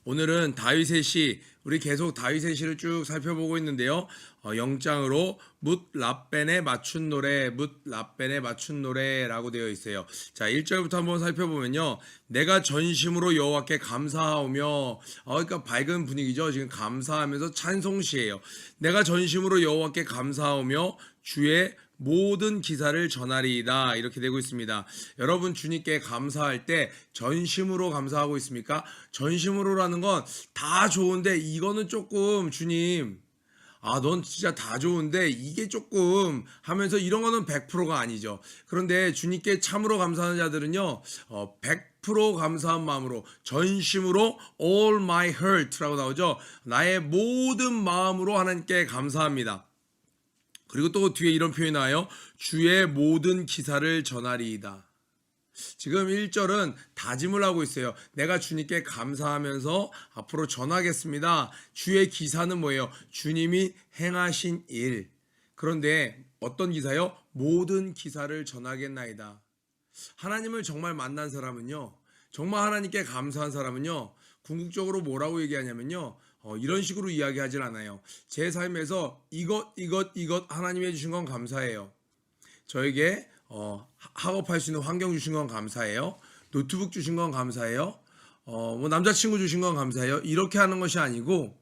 오늘은 다윗의 시, 우리 계속 다윗의 시를 쭉 살펴보고 있는데요. 영장으로 뭇 라벤에 맞춘 노래, 뭇 라벤에 맞춘 노래라고 되어 있어요. 자, 1절부터 한번 살펴보면요. 내가 전심으로 여호와께 감사하오며, 그러니까 밝은 분위기죠. 지금 감사하면서 찬송시예요. 내가 전심으로 여호와께 감사하오며 주의 모든 기사를 전하리이다, 이렇게 되고 있습니다. 여러분, 주님께 감사할 때 전심으로 감사하고 있습니까? 전심으로라는 건 다 좋은데 이거는 조금 주님, 넌 진짜 다 좋은데 이게 조금 하면서 이런 거는 100%가 아니죠. 그런데 주님께 참으로 감사하는 자들은요, 100% 감사한 마음으로, 전심으로 all my heart라고 나오죠. 나의 모든 마음으로 하나님께 감사합니다. 그리고 또 뒤에 이런 표현이 나와요. 주의 모든 기사를 전하리이다. 지금 1절은 다짐을 하고 있어요. 내가 주님께 감사하면서 앞으로 전하겠습니다. 주의 기사는 뭐예요? 주님이 행하신 일. 그런데 어떤 기사요? 모든 기사를 전하겠나이다. 하나님을 정말 만난 사람은요, 정말 하나님께 감사한 사람은요, 궁극적으로 뭐라고 얘기하냐면요, 이런 식으로 이야기하진 않아요. 제 삶에서 이것 하나님이 해주신 건 감사해요. 저에게 학업할 수 있는 환경 주신 건 감사해요. 노트북 주신 건 감사해요. 뭐 남자친구 주신 건 감사해요. 이렇게 하는 것이 아니고,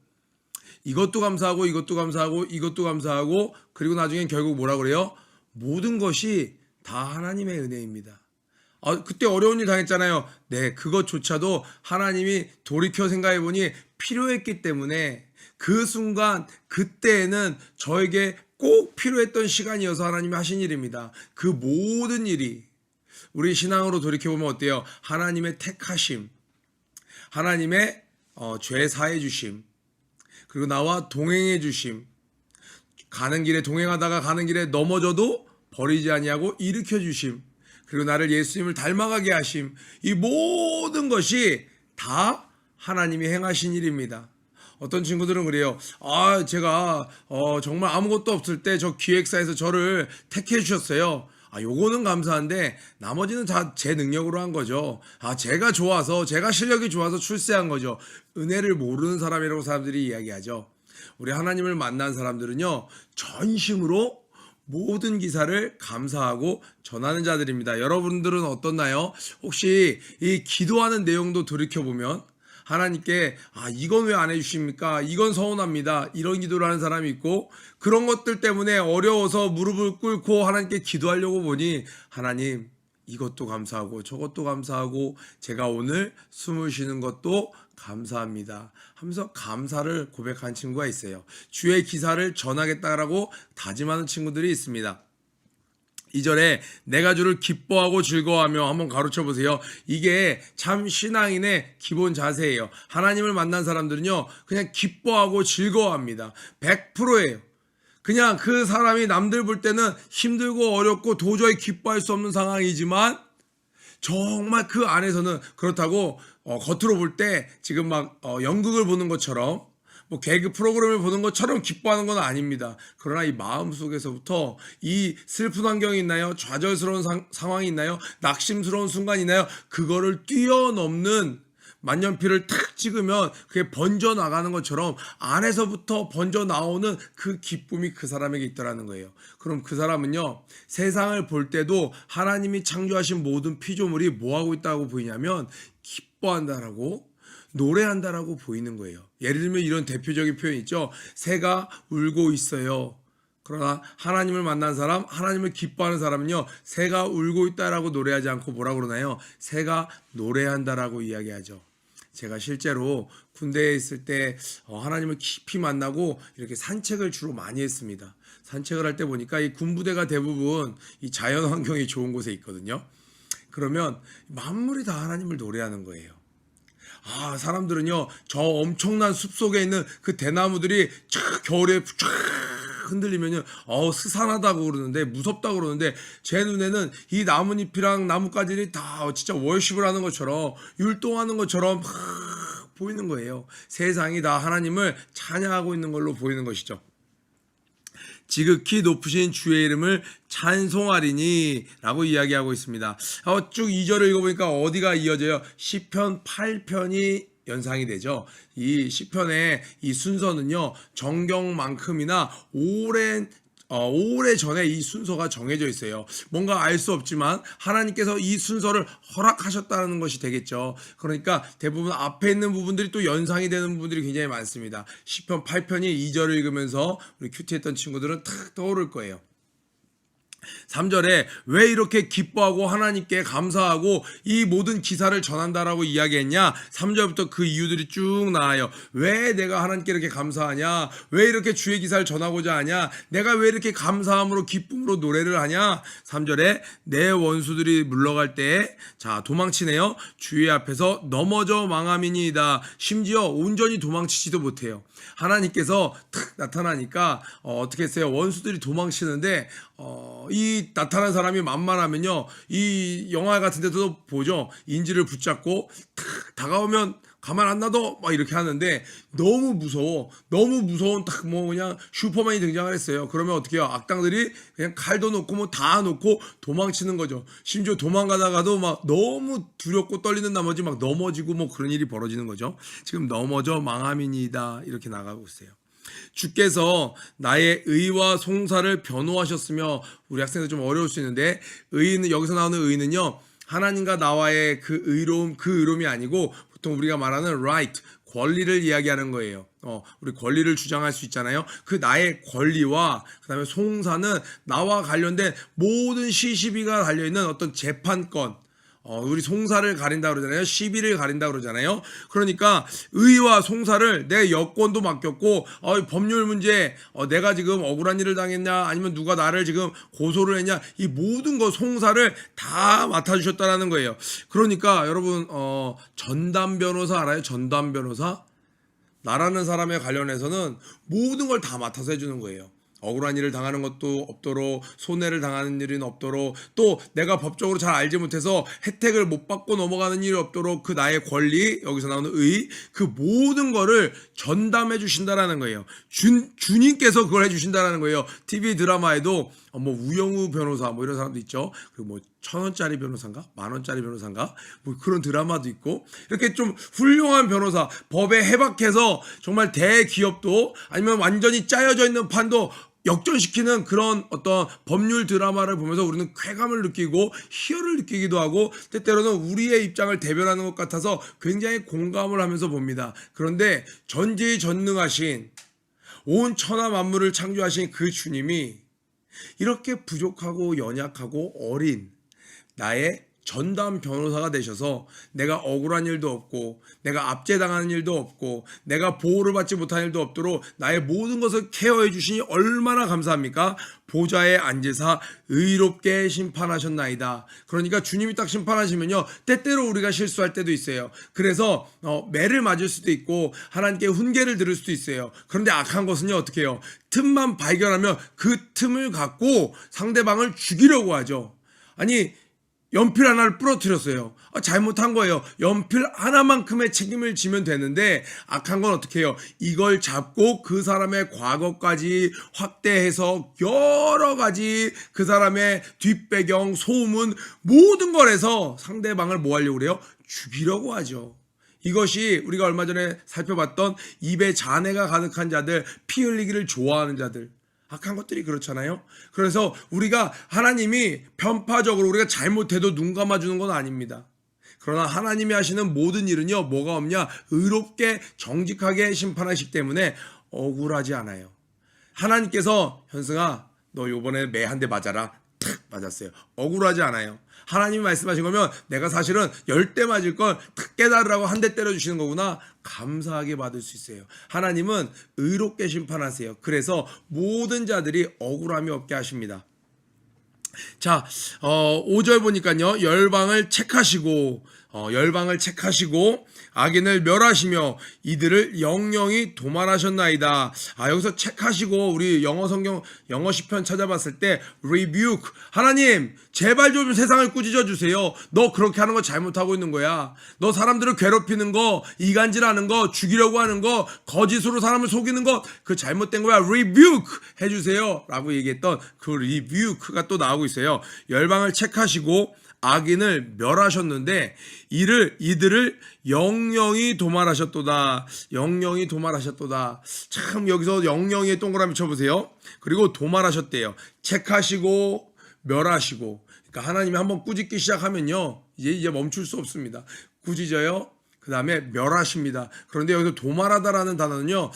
이것도 감사하고 이것도 감사하고 이것도 감사하고, 그리고 나중엔 결국 뭐라 그래요? 모든 것이 다 하나님의 은혜입니다. 그때 어려운 일 당했잖아요. 네, 그것조차도 하나님이 돌이켜 생각해보니 필요했기 때문에, 그 순간 그때에는 저에게 꼭 필요했던 시간이어서 하나님이 하신 일입니다. 그 모든 일이 우리 신앙으로 돌이켜보면 어때요? 하나님의 택하심, 하나님의 죄 사해 주심, 그리고 나와 동행해 주심, 가는 길에 동행하다가 가는 길에 넘어져도 버리지 아니하고 일으켜 주심, 그리고 나를 예수님을 닮아가게 하심, 이 모든 것이 다 하나님이 행하신 일입니다. 어떤 친구들은 그래요. 제가 정말 아무것도 없을 때 저 기획사에서 저를 택해 주셨어요. 요거는 감사한데 나머지는 다 제 능력으로 한 거죠. 제가 좋아서, 제가 실력이 좋아서 출세한 거죠. 은혜를 모르는 사람이라고 사람들이 이야기하죠. 우리 하나님을 만난 사람들은요, 전심으로 모든 기사를 감사하고 전하는 자들입니다. 여러분들은 어떻나요? 혹시 이 기도하는 내용도 돌이켜보면 하나님께 이건 왜 안 해주십니까? 이건 서운합니다. 이런 기도를 하는 사람이 있고, 그런 것들 때문에 어려워서 무릎을 꿇고 하나님께 기도하려고 보니, 하나님 이것도 감사하고 저것도 감사하고 제가 오늘 숨을 쉬는 것도 감사합니다 하면서 감사를 고백한 친구가 있어요. 주의 기사를 전하겠다라고 다짐하는 친구들이 있습니다. 2절에 내가 주를 기뻐하고 즐거워하며, 한번 가로쳐 보세요. 이게 참 신앙인의 기본 자세예요. 하나님을 만난 사람들은요, 그냥 기뻐하고 즐거워합니다. 100%예요. 그냥 그 사람이 남들 볼 때는 힘들고 어렵고 도저히 기뻐할 수 없는 상황이지만, 정말 그 안에서는 그렇다고 겉으로 볼 때 지금 막 연극을 보는 것처럼, 뭐 개그 프로그램을 보는 것처럼 기뻐하는 건 아닙니다. 그러나 이 마음 속에서부터 이 슬픈 환경이 있나요? 좌절스러운 상황이 있나요? 낙심스러운 순간이 있나요? 그거를 뛰어넘는, 만년필을 탁 찍으면 그게 번져 나가는 것처럼 안에서부터 번져 나오는 그 기쁨이 그 사람에게 있더라는 거예요. 그럼 그 사람은요, 세상을 볼 때도 하나님이 창조하신 모든 피조물이 뭐하고 있다고 보이냐면 기뻐한다라고, 노래한다라고 보이는 거예요. 예를 들면 이런 대표적인 표현 있죠. 새가 울고 있어요. 그러나 하나님을 만난 사람, 하나님을 기뻐하는 사람은요, 새가 울고 있다라고 노래하지 않고 뭐라고 그러나요? 새가 노래한다라고 이야기하죠. 제가 실제로 군대에 있을 때 하나님을 깊이 만나고 이렇게 산책을 주로 많이 했습니다. 산책을 할 때 보니까 이 군부대가 대부분 이 자연 환경이 좋은 곳에 있거든요. 그러면 만물이 다 하나님을 노래하는 거예요. 사람들은요, 저 엄청난 숲 속에 있는 그 대나무들이 쫙 겨울에 쫙 흔들리면요, 스산하다고 그러는데, 무섭다고 그러는데, 제 눈에는 이 나뭇잎이랑 나뭇가지들이 다 진짜 월십을 하는 것처럼, 율동하는 것처럼 막 보이는 거예요. 세상이 다 하나님을 찬양하고 있는 걸로 보이는 것이죠. 지극히 높으신 주의 이름을 찬송하리니 라고 이야기하고 있습니다. 쭉 2절을 읽어보니까 어디가 이어져요? 시편 8편이 연상이 되죠. 이 시편의 이 순서는요, 정경만큼이나 오래 전에 이 순서가 정해져 있어요. 뭔가 알 수 없지만 하나님께서 이 순서를 허락하셨다는 것이 되겠죠. 그러니까 대부분 앞에 있는 부분들이 또 연상이 되는 부분들이 굉장히 많습니다. 시편 8편이 2절을 읽으면서 우리 큐티했던 친구들은 탁 떠오를 거예요. 3절에 왜 이렇게 기뻐하고 하나님께 감사하고 이 모든 기사를 전한다라고 이야기했냐? 3절부터 그 이유들이 쭉 나와요. 왜 내가 하나님께 이렇게 감사하냐? 왜 이렇게 주의 기사를 전하고자 하냐? 내가 왜 이렇게 감사함으로 기쁨으로 노래를 하냐? 3절에 내 원수들이 물러갈 때에 자 도망치네요. 주의 앞에서 넘어져 망함이니이다. 심지어 온전히 도망치지도 못해요. 하나님께서 탁 나타나니까 어떻게 했어요? 원수들이 도망치는데 이 나타난 사람이 만만하면요, 이 영화 같은 데도 보죠. 인지를 붙잡고 탁 다가오면 가만 안 놔둬 막 이렇게 하는데 너무 무서운 딱 뭐 그냥 슈퍼맨이 등장을 했어요. 그러면 어떻게 해요? 악당들이 그냥 칼도 놓고 뭐 다 놓고 도망치는 거죠. 심지어 도망가다가도 막 너무 두렵고 떨리는 나머지 막 넘어지고 뭐 그런 일이 벌어지는 거죠. 지금 넘어져 망함이니이다 이렇게 나가고 있어요. 주께서 나의 의와 송사를 변호하셨으며, 우리 학생들 좀 어려울 수 있는데 의는, 여기서 나오는 의는요, 하나님과 나와의 그 의로움이 아니고 보통 우리가 말하는 right, 권리를 이야기하는 거예요. 우리 권리를 주장할 수 있잖아요. 그 나의 권리와 그 다음에 송사는 나와 관련된 모든 시시비가 달려있는 어떤 재판권, 우리 송사를 가린다 그러잖아요. 시비를 가린다 그러잖아요. 그러니까 의와 송사를 내 여권도 맡겼고 법률 문제, 내가 지금 억울한 일을 당했냐 아니면 누가 나를 지금 고소를 했냐, 이 모든 거 송사를 다 맡아주셨다라는 거예요. 그러니까 여러분 전담 변호사 알아요? 전담 변호사? 나라는 사람에 관련해서는 모든 걸 다 맡아서 해주는 거예요. 억울한 일을 당하는 것도 없도록, 손해를 당하는 일은 없도록, 또 내가 법적으로 잘 알지 못해서 혜택을 못 받고 넘어가는 일이 없도록 그 나의 권리, 여기서 나오는 의, 그 모든 거를 전담해 주신다라는 거예요. 주님께서 그걸 해주신다라는 거예요. TV 드라마에도 뭐 우영우 변호사 뭐 이런 사람도 있죠. 그리고 뭐 1,000원짜리 변호사인가? 10,000원짜리 변호사인가? 뭐 그런 드라마도 있고, 이렇게 좀 훌륭한 변호사, 법에 해박해서 정말 대기업도 아니면 완전히 짜여져 있는 판도 역전시키는 그런 어떤 법률 드라마를 보면서 우리는 쾌감을 느끼고 희열을 느끼기도 하고, 때때로는 우리의 입장을 대변하는 것 같아서 굉장히 공감을 하면서 봅니다. 그런데 전지전능하신 온 천하 만물을 창조하신 그 주님이 이렇게 부족하고 연약하고 어린 나의 전담 변호사가 되셔서 내가 억울한 일도 없고, 내가 압제당하는 일도 없고, 내가 보호를 받지 못한 일도 없도록 나의 모든 것을 케어해 주시니 얼마나 감사합니까? 보좌에 앉으사 의롭게 심판하셨나이다. 그러니까 주님이 딱 심판하시면요, 때때로 우리가 실수할 때도 있어요. 그래서 매를 맞을 수도 있고 하나님께 훈계를 들을 수도 있어요. 그런데 악한 것은요, 어떻게 해요? 틈만 발견하면 그 틈을 갖고 상대방을 죽이려고 하죠. 아니, 연필 하나를 부러뜨렸어요. 잘못한 거예요. 연필 하나만큼의 책임을 지면 되는데 악한 건 어떻게 해요? 이걸 잡고 그 사람의 과거까지 확대해서 여러 가지 그 사람의 뒷배경, 소문 모든 걸 해서 상대방을 뭐 하려고 그래요? 죽이려고 하죠. 이것이 우리가 얼마 전에 살펴봤던 입에 잔해가 가득한 자들, 피 흘리기를 좋아하는 자들, 악한 것들이 그렇잖아요. 그래서 우리가 하나님이 편파적으로 우리가 잘못해도 눈 감아주는 건 아닙니다. 그러나 하나님이 하시는 모든 일은요, 뭐가 없냐? 의롭게 정직하게 심판하시기 때문에 억울하지 않아요. 하나님께서 현승아 너 요번에 매 한 대 맞아라, 탁 맞았어요. 억울하지 않아요. 하나님이 말씀하신 거면 내가 사실은 10대 맞을 걸 탁 깨달으라고 한 대 때려주시는 거구나, 감사하게 받을 수 있어요. 하나님은 의롭게 심판하세요. 그래서 모든 자들이 억울함이 없게 하십니다. 자, 5절 보니까요, 열방을 책하시고 악인을 멸하시며 이들을 영영히 도말하셨나이다. 여기서 책하시고, 우리 영어 성경, 영어 시편 찾아봤을 때 rebuke, 하나님 제발 좀 세상을 꾸짖어 주세요. 너 그렇게 하는 거 잘못하고 있는 거야. 너 사람들을 괴롭히는 거, 이간질하는 거, 죽이려고 하는 거, 거짓으로 사람을 속이는 거, 그 잘못된 거야. rebuke 해주세요 라고 얘기했던 그 rebuke가 또 나오고 있어요. 열방을 책하시고 악인을 멸하셨는데 이들을 영영이 도말하셨도다. 영영이 도말하셨도다. 참 여기서 영영이에 동그라미 쳐보세요. 그리고 도말하셨대요. 책하시고 멸하시고. 그러니까 하나님이 한번 꾸짖기 시작하면요, 이제 멈출 수 없습니다. 꾸짖어요. 그 다음에 멸하십니다. 그런데 여기서 도말하다라는 단어는요,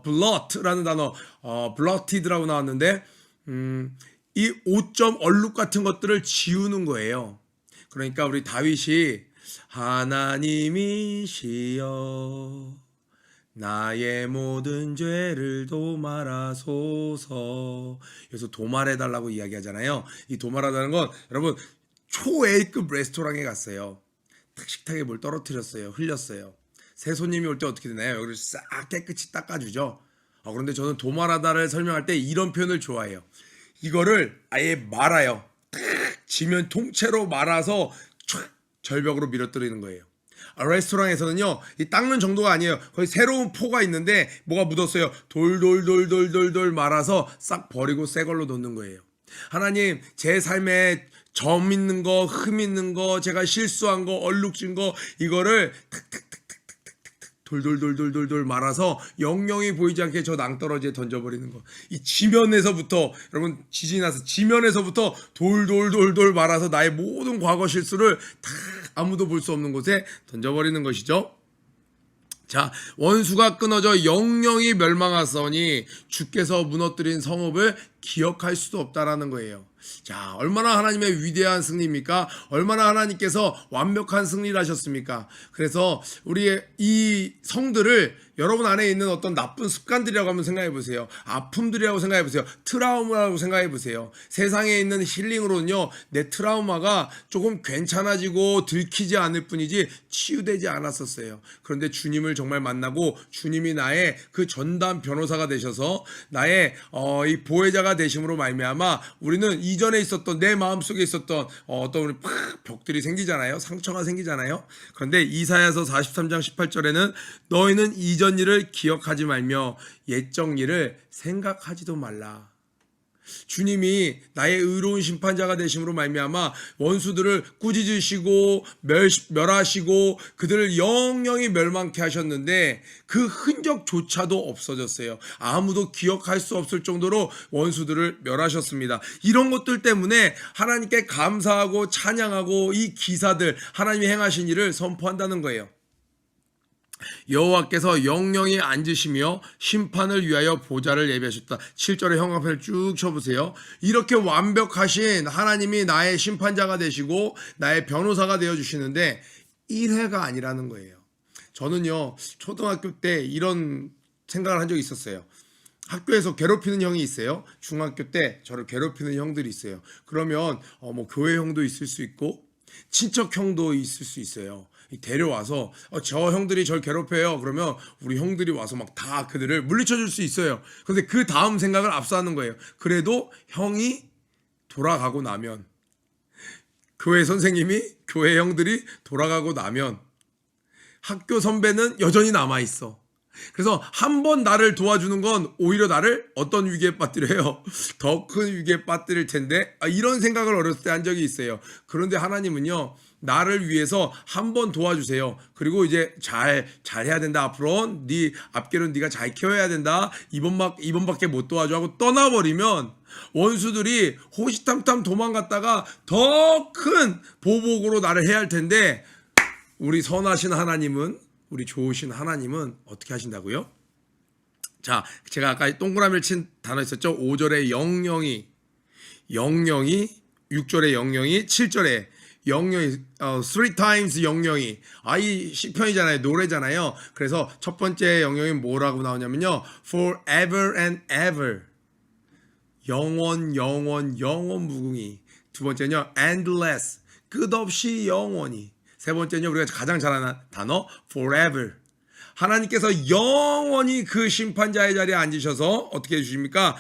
blott라는 단어, blotted라고 나왔는데, 이 오점 얼룩 같은 것들을 지우는 거예요. 그러니까 우리 다윗이 하나님이시여 나의 모든 죄를 도말하소서. 그래서 도말해달라고 이야기하잖아요. 이 도말하다는 건 여러분 초A급 레스토랑에 갔어요. 식탁에 뭘 떨어뜨렸어요. 흘렸어요. 새 손님이 올 때 어떻게 되나요? 여기를 싹 깨끗이 닦아주죠. 그런데 저는 도말하다를 설명할 때 이런 표현을 좋아해요. 이거를 아예 말아요. 지면 통째로 말아서 촥 절벽으로 밀어뜨리는 거예요. 레스토랑에서는요, 이 닦는 정도가 아니에요. 거의 새로운 포가 있는데 뭐가 묻었어요. 돌 말아서 싹 버리고 새 걸로 놓는 거예요. 하나님, 제 삶에 점 있는 거, 흠 있는 거, 제가 실수한 거, 얼룩진 거, 이거를 돌 말아서 영영이 보이지 않게 저 낭떠러지에 던져버리는 거. 이 지면에서부터, 여러분 지진이 나서 지면에서부터 돌 말아서 나의 모든 과거 실수를 다 아무도 볼 수 없는 곳에 던져버리는 것이죠. 자, 원수가 끊어져 영영이 멸망하사오니 주께서 무너뜨린 성읍을 기억할 수도 없다라는 거예요. 자, 얼마나 하나님의 위대한 승리입니까? 얼마나 하나님께서 완벽한 승리를 하셨습니까? 그래서 우리의 이 성들을 여러분 안에 있는 어떤 나쁜 습관들이라고 한번 생각해 보세요. 아픔들이라고 생각해 보세요. 트라우마라고 생각해 보세요. 세상에 있는 힐링으로는요, 내 트라우마가 조금 괜찮아지고 들키지 않을 뿐이지 치유되지 않았었어요. 그런데 주님을 정말 만나고 주님이 나의 그 전담 변호사가 되셔서 나의 이 보혜자가 되심으로 말미암아 우리는 이전에 있었던 내 마음속에 있었던 어떤 우리 벽들이 생기잖아요. 상처가 생기잖아요. 그런데 이사야서 43장 18절에는 너희는 이전 일을 기억하지 말며 옛적 일을 생각하지도 말라. 주님이 나의 의로운 심판자가 되심으로 말미암아 원수들을 꾸짖으시고 멸하시고 그들을 영영이 멸망케 하셨는데 그 흔적조차도 없어졌어요. 아무도 기억할 수 없을 정도로 원수들을 멸하셨습니다. 이런 것들 때문에 하나님께 감사하고 찬양하고 이 기사들, 하나님이 행하신 일을 선포한다는 거예요. 여호와께서 영영이 앉으시며 심판을 위하여 보좌를 예비하셨다. 7절의 형광펜을 쭉 쳐보세요. 이렇게 완벽하신 하나님이 나의 심판자가 되시고 나의 변호사가 되어주시는데 1회가 아니라는 거예요. 저는요, 초등학교 때 이런 생각을 한 적이 있었어요. 학교에서 괴롭히는 형이 있어요. 중학교 때 저를 괴롭히는 형들이 있어요. 그러면 교회 형도 있을 수 있고 친척 형도 있을 수 있어요. 데려와서 저 형들이 절 괴롭혀요. 그러면 우리 형들이 와서 막 다 그들을 물리쳐 줄 수 있어요. 그런데 그 다음 생각을 앞서하는 거예요. 그래도 형이 돌아가고 나면, 교회 선생님이, 교회 형들이 돌아가고 나면 학교 선배는 여전히 남아있어. 그래서 한 번 나를 도와주는 건 오히려 나를 어떤 위기에 빠뜨려요? 더 큰 위기에 빠뜨릴 텐데, 이런 생각을 어렸을 때 한 적이 있어요. 그런데 하나님은요, 나를 위해서 한 번 도와주세요. 그리고 이제 잘 해야 된다. 앞으로 네 앞길은 네가 잘 키워야 된다. 이번밖에 못 도와줘 하고 떠나버리면 원수들이 호시탐탐 도망갔다가 더 큰 보복으로 나를 해야 할 텐데, 우리 선하신 하나님은, 우리 좋으신 하나님은 어떻게 하신다고요? 자, 제가 아까 동그라미를 친 단어 있었죠? 5절에 영영이, 6절에 영영이, 7절에 영영이, three times 영영이. 이 시편이잖아요. 노래잖아요. 그래서 첫 번째 영영이 뭐라고 나오냐면요, forever and ever. 영원 무궁히. 두 번째는요, endless. 끝없이 영원히. 세 번째는요, 우리가 가장 잘 아는 단어 forever. 하나님께서 영원히 그 심판자의 자리에 앉으셔서 어떻게 해주십니까?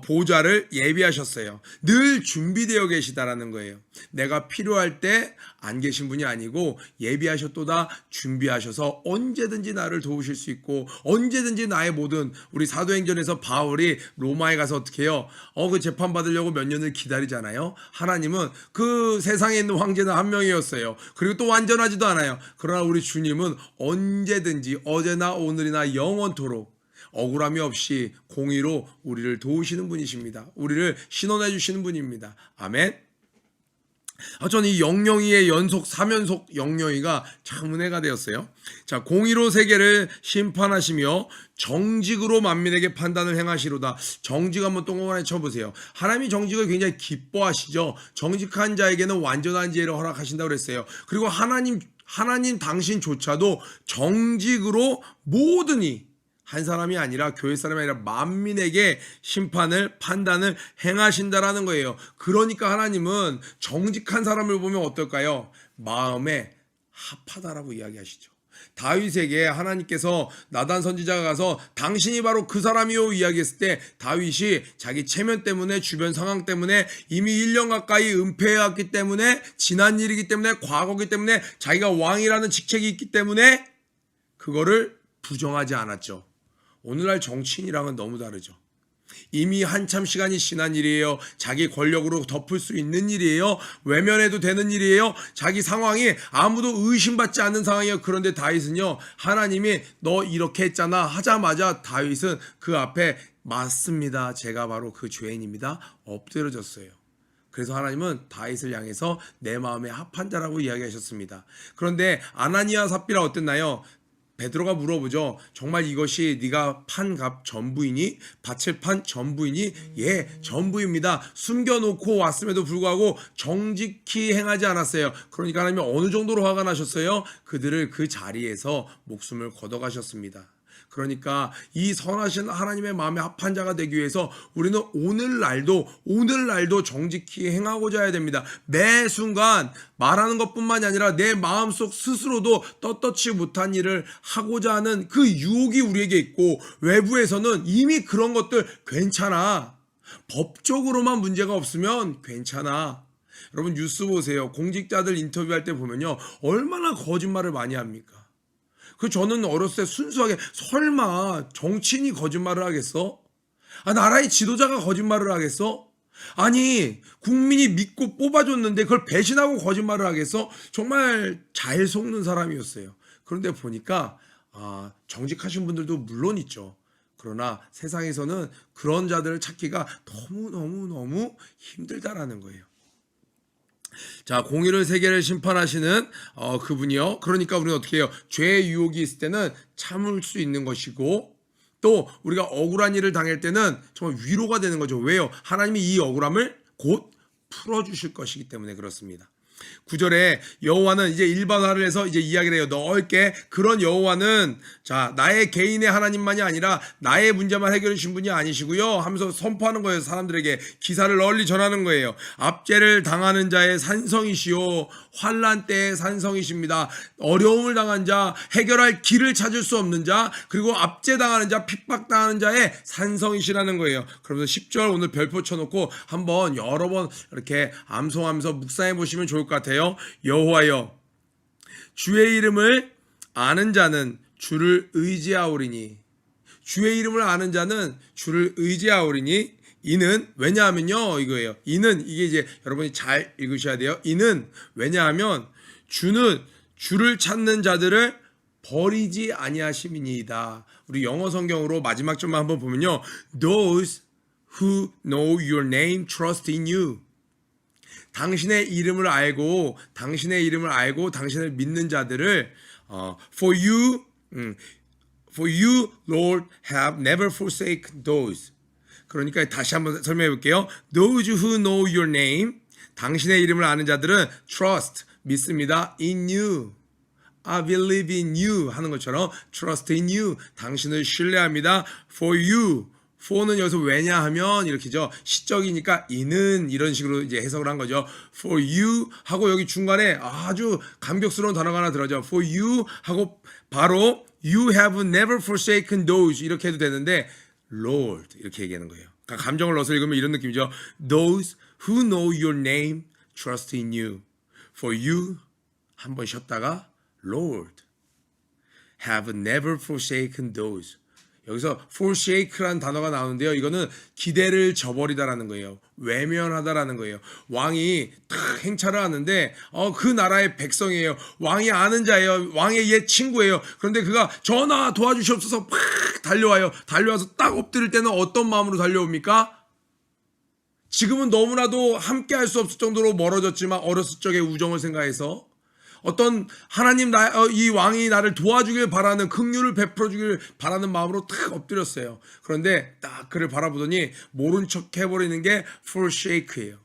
보좌를 예비하셨어요. 늘 준비되어 계시다라는 거예요. 내가 필요할 때 안 계신 분이 아니고 예비하셨도다, 준비하셔서 언제든지 나를 도우실 수 있고 언제든지 나의 모든, 우리 사도행전에서 바울이 로마에 가서 어떻게 해요? 그 재판 받으려고 몇 년을 기다리잖아요. 하나님은 그 세상에 있는 황제는 한 명이었어요. 그리고 또 완전하지도 않아요. 그러나 우리 주님은 언제든지 어제나 오늘이나 영원토록 억울함이 없이 공의로 우리를 도우시는 분이십니다. 우리를 신원해 주시는 분입니다. 아멘. 저는 이 영영이의 연속 3연속 영영이가 참 은혜가 되었어요. 자, 공의로 세계를 심판하시며 정직으로 만민에게 판단을 행하시로다. 정직 한번 동그랗게 쳐보세요. 하나님이 정직을 굉장히 기뻐하시죠. 정직한 자에게는 완전한 지혜를 허락하신다고 그랬어요. 그리고 하나님 당신조차도 정직으로 모든이, 한 사람이 아니라 교회 사람이 아니라 만민에게 심판을, 판단을 행하신다라는 거예요. 그러니까 하나님은 정직한 사람을 보면 어떨까요? 마음에 합하다라고 이야기하시죠. 다윗에게 하나님께서 나단 선지자가 가서 당신이 바로 그 사람이요 이야기했을 때 다윗이 자기 체면 때문에, 주변 상황 때문에, 이미 1년 가까이 은폐해왔기 때문에, 지난 일이기 때문에, 과거이기 때문에, 자기가 왕이라는 직책이 있기 때문에 그거를 부정하지 않았죠. 오늘날 정치인이랑은 너무 다르죠. 이미 한참 시간이 지난 일이에요. 자기 권력으로 덮을 수 있는 일이에요. 외면해도 되는 일이에요. 자기 상황이 아무도 의심받지 않는 상황이에요. 그런데 다윗은요, 하나님이 너 이렇게 했잖아 하자마자 다윗은 그 앞에 맞습니다, 제가 바로 그 죄인입니다, 엎드려졌어요. 그래서 하나님은 다윗을 향해서 내 마음에 합한 자라고 이야기하셨습니다. 그런데 아나니아 삽비라 어땠나요? 베드로가 물어보죠. 정말 이것이 네가 판 값 전부이니? 밭을 판 전부이니? 예, 전부입니다. 숨겨놓고 왔음에도 불구하고 정직히 행하지 않았어요. 그러니까 하나님이 어느 정도로 화가 나셨어요? 그들을 그 자리에서 목숨을 걷어가셨습니다. 그러니까 이 선하신 하나님의 마음에 합한 자가 되기 위해서 우리는 오늘날도 정직히 행하고자 해야 됩니다. 매 순간 말하는 것뿐만이 아니라 내 마음속 스스로도 떳떳지 못한 일을 하고자 하는 그 유혹이 우리에게 있고, 외부에서는 이미 그런 것들 괜찮아, 법적으로만 문제가 없으면 괜찮아. 여러분 뉴스 보세요. 공직자들 인터뷰할 때 보면요, 얼마나 거짓말을 많이 합니까? 저는 어렸을 때 순수하게, 설마 정치인이 거짓말을 하겠어? 나라의 지도자가 거짓말을 하겠어? 아니, 국민이 믿고 뽑아줬는데 그걸 배신하고 거짓말을 하겠어? 정말 잘 속는 사람이었어요. 그런데 보니까 정직하신 분들도 물론 있죠. 그러나 세상에서는 그런 자들을 찾기가 너무 힘들다라는 거예요. 자, 공의를 세계를 심판하시는 그분이요. 그러니까 우리는 어떻게 해요? 죄의 유혹이 있을 때는 참을 수 있는 것이고, 또 우리가 억울한 일을 당할 때는 정말 위로가 되는 거죠. 왜요? 하나님이 이 억울함을 곧 풀어주실 것이기 때문에 그렇습니다. 9절에 여호와는 이제 일반화를 해서 이제 이야기를 해요. 넓게. 그런 여호와는 자, 나의 개인의 하나님만이 아니라 나의 문제만 해결해 주신 분이 아니시고요 하면서 선포하는 거예요. 사람들에게 기사를 널리 전하는 거예요. 압제를 당하는 자의 산성이시요 환난 때의 산성이십니다. 어려움을 당한 자, 해결할 길을 찾을 수 없는 자, 그리고 압제당하는 자, 핍박당하는 자의 산성이시라는 거예요. 그러면서 10절 오늘 별표 쳐놓고 한번 여러 번 이렇게 암송하면서 묵상해 보시면 좋을 것 같아요. 여호와여, 주의 이름을 아는 자는 주를 의지하오리니. 주의 이름을 아는 자는 주를 의지하오리니. 이는 왜냐하면요, 이거예요. 이는, 이게 이제 여러분이 잘 읽으셔야 돼요. 이는 왜냐하면 주는 주를 찾는 자들을 버리지 아니하심이니이다. 우리 영어 성경으로 마지막 점만 한번 보면요, Those who know your name trust in you. 당신의 이름을 알고 당신을 믿는 자들을 for you Lord have never forsaken those. 그러니까 다시 한번 설명해 볼게요. Those who know your name, 당신의 이름을 아는 자들은 trust, 믿습니다, in you. I believe in you 하는 것처럼 trust in you, 당신을 신뢰합니다. for you for는 여기서 왜냐하면 이렇게죠. 시적이니까 이는 이런 식으로 이제 해석을 한 거죠. For you 하고 여기 중간에 아주 감격스러운 단어가 하나 들어죠. For you 하고 바로 you have never forsaken those 이렇게 해도 되는데 Lord 이렇게 얘기하는 거예요. 그러니까 감정을 넣어서 읽으면 이런 느낌이죠. Those who know your name trust in you. For you 한 번 쉬었다가 Lord have never forsaken those. 여기서 forsake라는 단어가 나오는데요. 이거는 기대를 저버리다라는 거예요. 외면하다라는 거예요. 왕이 탁 행차를 하는데 그 나라의 백성이에요. 왕이 아는 자예요. 왕의 옛 친구예요. 그런데 그가 전하 도와주시옵소서 팍 달려와요. 달려와서 딱 엎드릴 때는 어떤 마음으로 달려옵니까? 지금은 너무나도 함께 할 수 없을 정도로 멀어졌지만 어렸을 적의 우정을 생각해서 어떤 하나님 이 왕이 나를 도와주길 바라는 긍휼을 베풀어 주길 바라는 마음으로 탁 엎드렸어요. 그런데 딱 그를 바라보더니 모른 척 해버리는 게 forsake예요.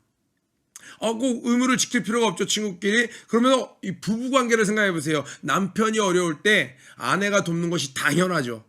꼭 의무를 지킬 필요가 없죠, 친구끼리. 그러면 이 부부 관계를 생각해 보세요. 남편이 어려울 때 아내가 돕는 것이 당연하죠.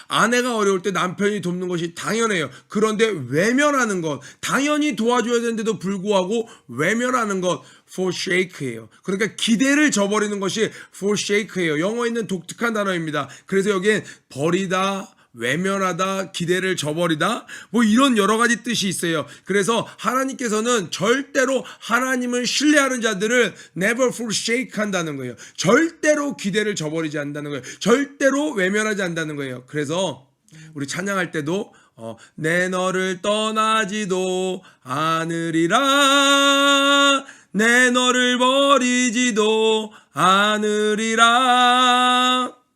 아내가 어려울 때 남편이 돕는 것이 당연해요. 그런데 외면하는 것, 당연히 도와줘야 되는데도 불구하고 외면하는 것, forsake예요. 그러니까 기대를 저버리는 것이 forsake예요. 영어에 있는 독특한 단어입니다. 그래서 여기엔 버리다, 외면하다, 기대를 저버리다, 뭐 이런 여러 가지 뜻이 있어요. 그래서 하나님께서는 절대로 하나님을 신뢰하는 자들을 never forsake 한다는 거예요. 절대로 기대를 저버리지 않는다는 거예요. 절대로 외면하지 않는다는 거예요. 그래서 우리 찬양할 때도 내 너를 떠나지도 않으리라, 내 너를 버리지도 않으리라.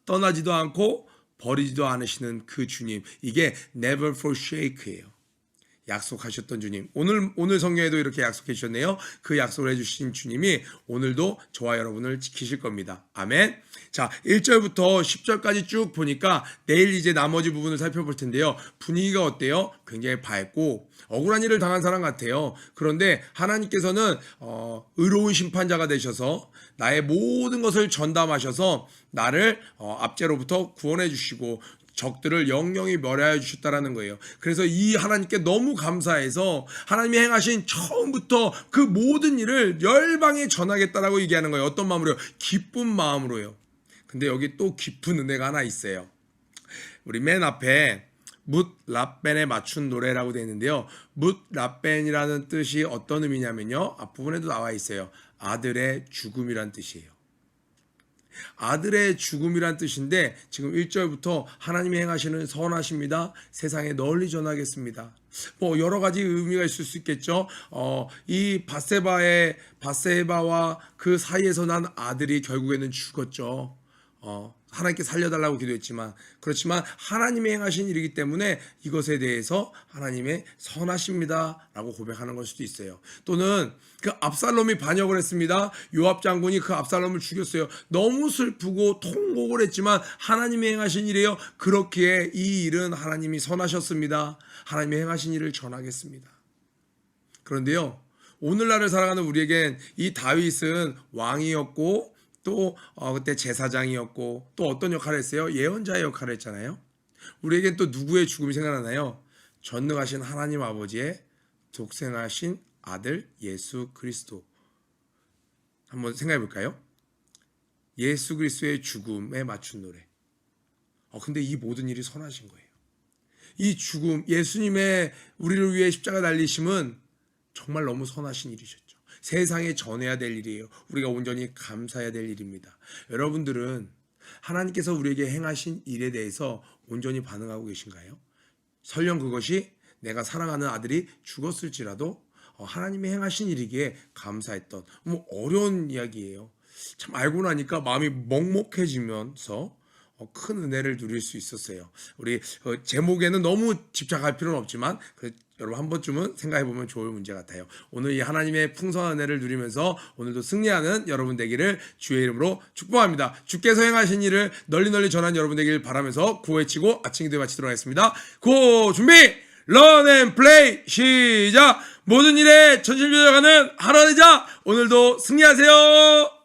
떠나지도 않고 버리지도 않으시는 그 주님, 이게 never forsake예요. 약속하셨던 주님, 오늘 성경에도 이렇게 약속해 주셨네요. 그 약속을 해주신 주님이 오늘도 저와 여러분을 지키실 겁니다. 아멘. 자, 1절부터 10절까지 쭉 보니까 내일 이제 나머지 부분을 살펴볼 텐데요. 분위기가 어때요? 굉장히 밝고 억울한 일을 당한 사람 같아요. 그런데 하나님께서는 의로운 심판자가 되셔서 나의 모든 것을 전담하셔서 나를 압제로부터 구원해 주시고 적들을 영영히 멸하여 주셨다라는 거예요. 그래서 이 하나님께 너무 감사해서 하나님이 행하신 처음부터 그 모든 일을 열방에 전하겠다라고 얘기하는 거예요. 어떤 마음으로요? 기쁜 마음으로요. 근데 여기 또 깊은 은혜가 하나 있어요. 우리 맨 앞에 뭇 라벤에 맞춘 노래라고 되어 있는데요. 뭇 라벤이라는 뜻이 어떤 의미냐면요. 앞부분에도 나와 있어요. 아들의 죽음이란 뜻이에요. 아들의 죽음이란 뜻인데 지금 1절부터 하나님이 행하시는 선하십니다. 세상에 널리 전하겠습니다. 뭐 여러 가지 의미가 있을 수 있겠죠. 이 바세바와 그 사이에서 난 아들이 결국에는 죽었죠. 하나님께 살려달라고 기도했지만 그렇지만 하나님이 행하신 일이기 때문에 이것에 대해서 하나님의 선하십니다 라고 고백하는 걸 수도 있어요. 또는 그 압살롬이 반역을 했습니다. 요압 장군이 그 압살롬을 죽였어요. 너무 슬프고 통곡을 했지만 하나님이 행하신 일이에요. 그렇기에 이 일은 하나님이 선하셨습니다. 하나님이 행하신 일을 전하겠습니다. 그런데요, 오늘날을 살아가는 우리에겐 이 다윗은 왕이었고 또 그때 제사장이었고 또 어떤 역할을 했어요? 예언자의 역할을 했잖아요. 우리에겐 또 누구의 죽음이 생각나나요? 전능하신 하나님 아버지의 독생하신 아들 예수 그리스도. 한번 생각해 볼까요? 예수 그리스도의 죽음에 맞춘 노래. 근데 이 모든 일이 선하신 거예요. 이 죽음, 예수님의 우리를 위해 십자가 달리심은 정말 너무 선하신 일이셨죠. 세상에 전해야 될 일이에요. 우리가 온전히 감사해야 될 일입니다. 여러분들은 하나님께서 우리에게 행하신 일에 대해서 온전히 반응하고 계신가요? 설령 그것이 내가 사랑하는 아들이 죽었을지라도 하나님이 행하신 일이기에 감사했던 어려운 이야기예요. 참 알고 나니까 마음이 먹먹해지면서 큰 은혜를 누릴 수 있었어요. 우리 제목에는 너무 집착할 필요는 없지만 여러분 한 번쯤은 생각해보면 좋을 문제 같아요. 오늘 이 하나님의 풍성한 은혜를 누리면서 오늘도 승리하는 여러분 되기를 주의 이름으로 축복합니다. 주께서 행하신 일을 널리 전하는 여러분 되기를 바라면서 구호외치고 아침 기도에 마치도록 하겠습니다. 구호 준비! 런 앤 플레이 시작! 모든 일에 전심전력하는 하나님 자 오늘도 승리하세요.